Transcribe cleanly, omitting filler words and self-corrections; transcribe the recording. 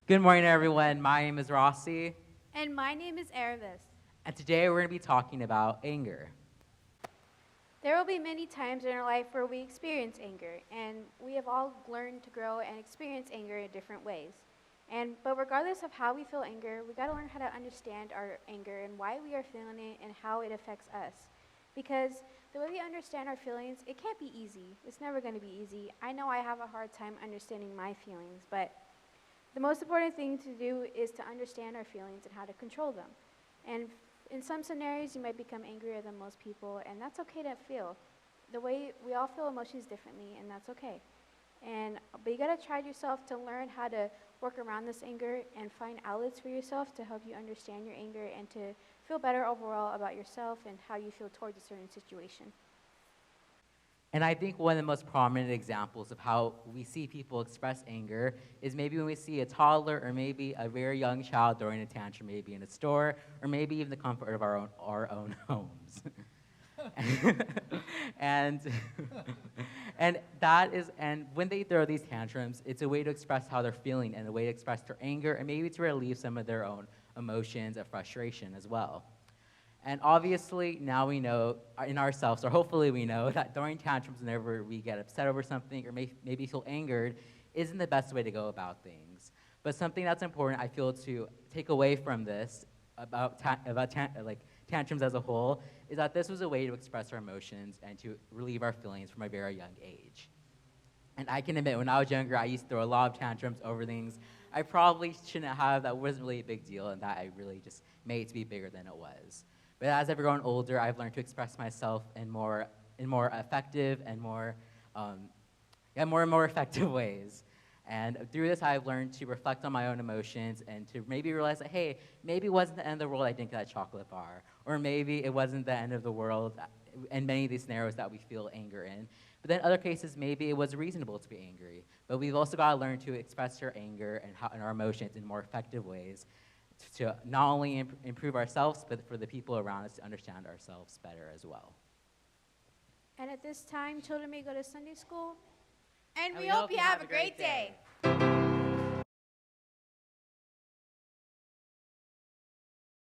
Good morning, everyone. My name is Rossi, And my name is Aravis. and today we're going to be talking about anger. There will be many times in our life where we experience anger, and we have all learned to grow and experience anger in different ways. But regardless of how we feel anger, we got to learn how to understand our anger and why we are feeling it and how it affects us. Because the way we understand our feelings, it can't be easy. It's never going to be easy. I know I have a hard time understanding my feelings, but the most important thing to do is to understand our feelings and how to control them. And in some scenarios, you might become angrier than most people, and that's okay to feel. The way we all feel emotions differently, and that's okay. But you gotta try yourself to learn how to work around this anger and find outlets for yourself to help you understand your anger and to feel better overall about yourself and how you feel towards a certain situation. And I think one of the most prominent examples of how we see people express anger is maybe when we see a toddler or maybe a very young child throwing a tantrum, maybe in a store, or maybe even the comfort of our own homes. and and when they throw these tantrums, it's a way to express how they're feeling and a way to express their anger and maybe to relieve some of their own emotions of frustration as well. And obviously, now we know in ourselves, or hopefully we know, that throwing tantrums whenever we get upset over something or maybe feel angered isn't the best way to go about things. But something that's important, I feel, to take away from this about tantrums as a whole is that this was a way to express our emotions and to relieve our feelings from a very young age. And I can admit, when I was younger, I used to throw a lot of tantrums over things I probably shouldn't have. That wasn't really a big deal, and that I really just made it to be bigger than it was. But as I've grown older, I've learned to express myself in more effective and more effective ways. And through this, I've learned to reflect on my own emotions and to maybe realize that, hey, maybe it wasn't the end of the world I didn't get that chocolate bar, or maybe it wasn't the end of the world in many of these scenarios that we feel anger in. But then other cases, maybe it was reasonable to be angry. But we've also got to learn to express our anger and our emotions in more effective ways to not only improve ourselves, but for the people around us to understand ourselves better as well. And at this time, children may go to Sunday school. And And we we hope hope you you have have a a great great day. day.